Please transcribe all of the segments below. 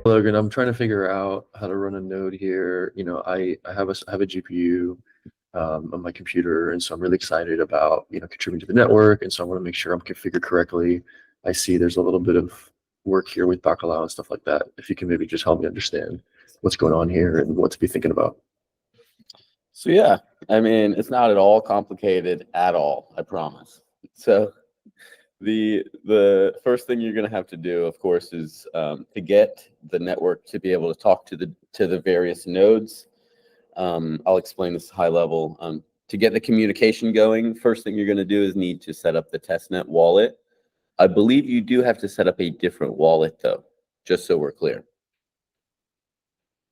Logan, I'm trying to figure out how to run a node here. I have a GPU on my computer, and so I'm really excited about contributing to the network, and so I want to make sure I'm configured correctly. I see there's a little bit of work here with Bacalhau and stuff like that. If you can maybe just help me understand what's going on here and what to be thinking about. So yeah, I mean, it's not at all complicated at all, I promise. So the first thing you're going to have to do, of course, is to get the network to be able to talk to the various nodes. I'll explain this high level. To get the communication going, first thing you're going to do is need to set up the testnet wallet. I believe you do have to set up a different wallet though, just so we're clear.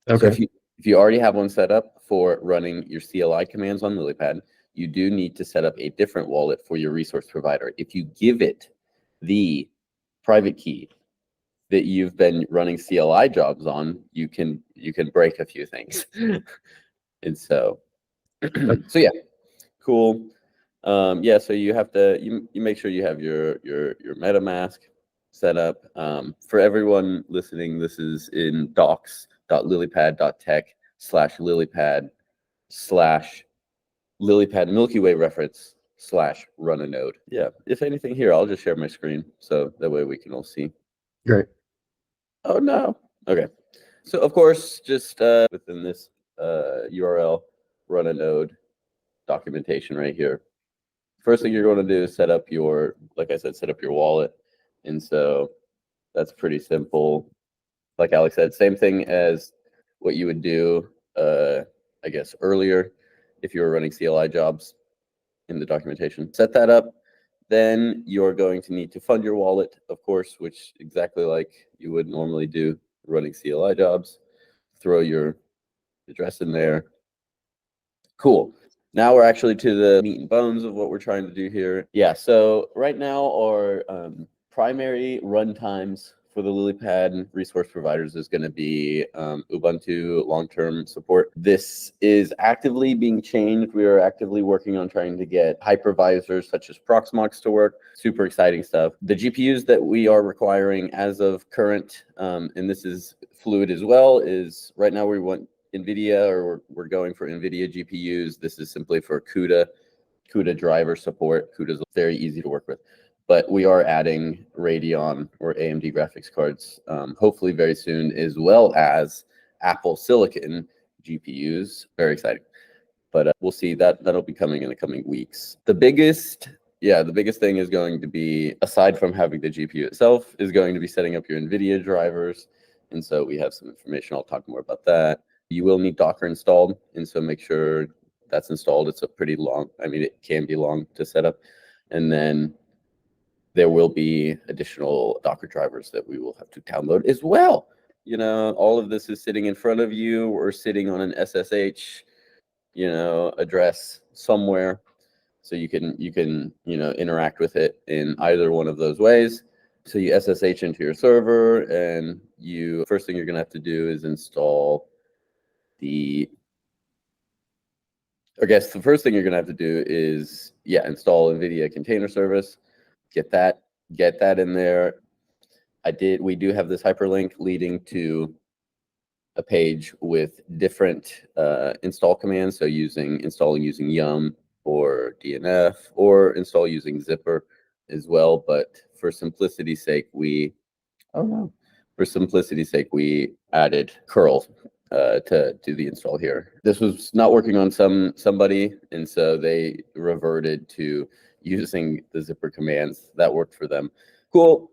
Okay. So if you already have one set up for running your CLI commands on Lilypad, you do need to set up a different wallet for your resource provider. If you give it the private key that you've been running CLI jobs on, you can break a few things. And so yeah, cool. Yeah, so you have to you make sure you have your MetaMask set up. For everyone listening, this is in docs.lilypad.tech/lilypad/lilypad Milky Way reference /run a node. Yeah, if anything here, I'll just share my screen so that way we can all see. Great. Oh no. Okay. So of course, just within this URL, run a node documentation right here. First thing you're going to do is set up your, like I said, set up your wallet. And so that's pretty simple. Like Alex said, same thing as what you would do, I guess, earlier if you were running CLI jobs in the documentation. Set that up. Then you're going to need to fund your wallet, of course, which exactly like you would normally do running CLI jobs. Throw your address in there. Cool. Now we're actually to the meat and bones of what we're trying to do here. Yeah, so right now our primary runtimes for the Lilypad resource providers is going to be Ubuntu long-term support. This is actively being changed. We are actively working on trying to get hypervisors such as Proxmox to work. Super exciting stuff. The GPUs that we are requiring as of current, and this is fluid as well, is right now we want Nvidia, or we're going for Nvidia GPUs. This is simply for CUDA driver support. CUDA is very easy to work with, but we are adding Radeon or AMD graphics cards, hopefully very soon, as well as Apple Silicon GPUs. Very exciting, but we'll see. That'll be coming in the coming weeks. The biggest thing is going to be, aside from having the GPU itself, is going to be setting up your Nvidia drivers. And so we have some information. I'll talk more about that. You will need Docker installed, and so make sure that's installed. It's a pretty long, I mean, it can be long to set up. And then there will be additional Docker drivers that we will have to download as well. You know, all of this is sitting in front of you or sitting on an SSH, address somewhere. So you can, interact with it in either one of those ways. So you SSH into your server, and first thing you're going to have to do is install the first thing you're going to have to do is, install NVIDIA container service, get that in there. We do have this hyperlink leading to a page with different install commands. So installing using yum or DNF, or install using zipper as well. But for simplicity's sake, we added curl to do the install here. This was not working on somebody, and so they reverted to using the zipper commands. That worked for them. Cool.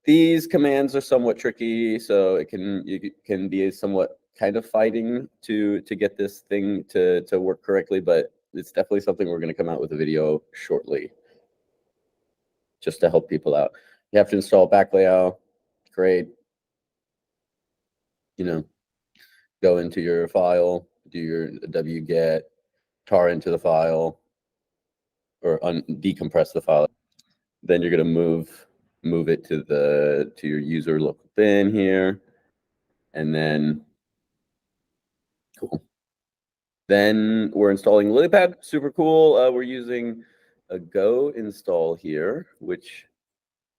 These commands are somewhat tricky, so it can be somewhat kind of fighting to get this thing to work correctly, but it's definitely something we're going to come out with a video shortly, just to help people out. You have to install Bacalhau. Great. Go into your file, do your wget, tar into the file, or decompress the file. Then you're going to move it to your user local bin here, and then cool. Then we're installing Lilypad. Super cool. We're using a Go install here, which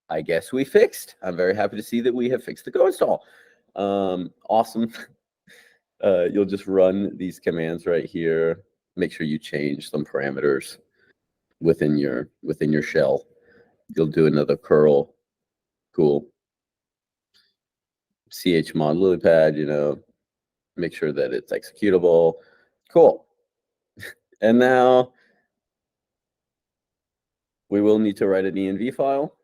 I guess we fixed. I'm very happy to see that we have fixed the go install. Awesome. You'll just run these commands right here. Make sure you change some parameters within your shell. You'll do another curl. Cool. chmod lilypad, make sure that it's executable. Cool. And now we will need to write an env file.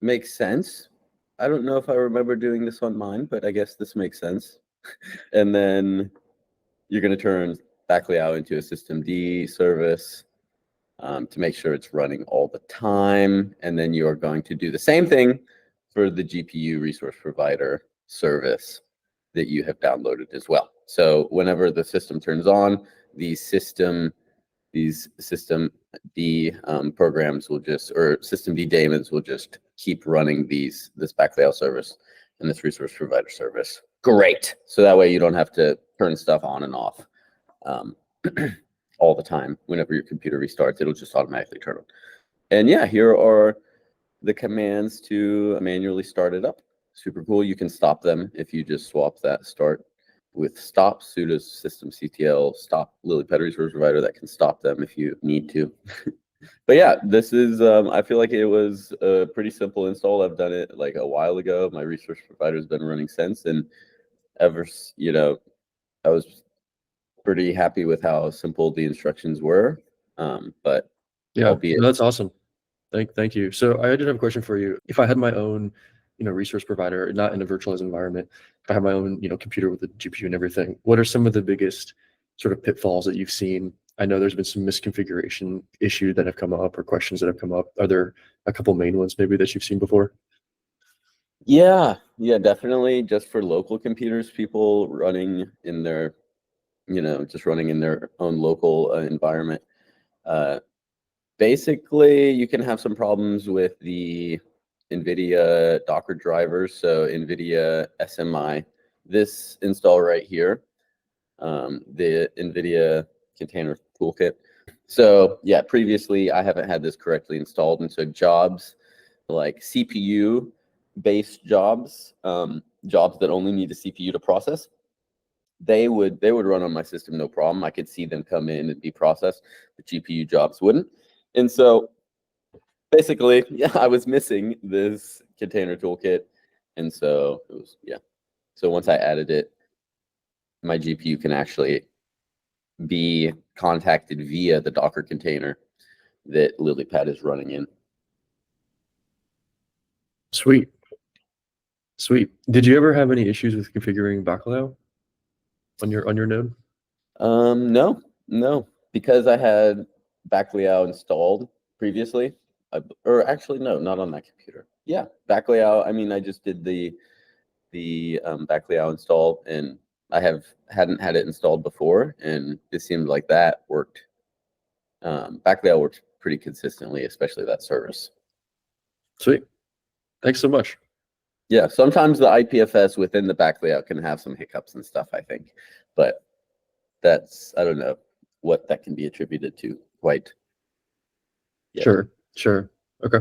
Makes sense. I don't know if I remember doing this on mine, but I guess this makes sense. And then you're going to turn Bacalhau into a systemd service to make sure it's running all the time. And then you are going to do the same thing for the GPU resource provider service that you have downloaded as well. So whenever the system turns on, these systemd programs will just, or systemd daemons will just keep running this Bacalhau service and this resource provider service. Great. So that way you don't have to turn stuff on and off all the time. Whenever your computer restarts, it'll just automatically turn on. And yeah, here are the commands to manually start it up. Super cool. You can stop them if you just swap that start with stop, sudo systemctl stop Lilypad resource provider. That can stop them if you need to. But yeah, this is, I feel like it was a pretty simple install. I've done it like a while ago. My resource provider has been running since, and ever, I was pretty happy with how simple the instructions were. But Yeah, albeit, that's awesome. Thank you. So I did have a question for you. If I had my own, resource provider, not in a virtualized environment, if I have my own, computer with the GPU and everything, what are some of the biggest sort of pitfalls that you've seen? I know there's been some misconfiguration issues that have come up or questions that have come up. Are there a couple main ones maybe that you've seen before? yeah, definitely. Just for local computers, people running in their, just running in their own local environment. Basically, you can have some problems with the Nvidia Docker drivers. So Nvidia SMI, this install right here, the Nvidia container toolkit. So yeah, previously I haven't had this correctly installed, and so jobs like CPU based jobs, jobs that only need a CPU to process, they would run on my system no problem. I could see them come in and be processed. The GPU jobs wouldn't. And so basically, yeah, I was missing this container toolkit. And so it was, yeah. So once I added it, my GPU can actually be contacted via the Docker container that Lilypad is running in. Sweet. Did you ever have any issues with configuring Bacalhau on your node? No, because I had Bacalhau installed previously, or actually no, not on that computer. Yeah, Bacalhau. I mean, I just did the Bacalhau install, and I hadn't had it installed before, and it seemed like that worked. Bacalhau works pretty consistently, especially that service. Sweet. Thanks so much. Yeah, sometimes the IPFS within the Bacalhau can have some hiccups and stuff, I think, but that's, I don't know what that can be attributed to quite yet. Sure.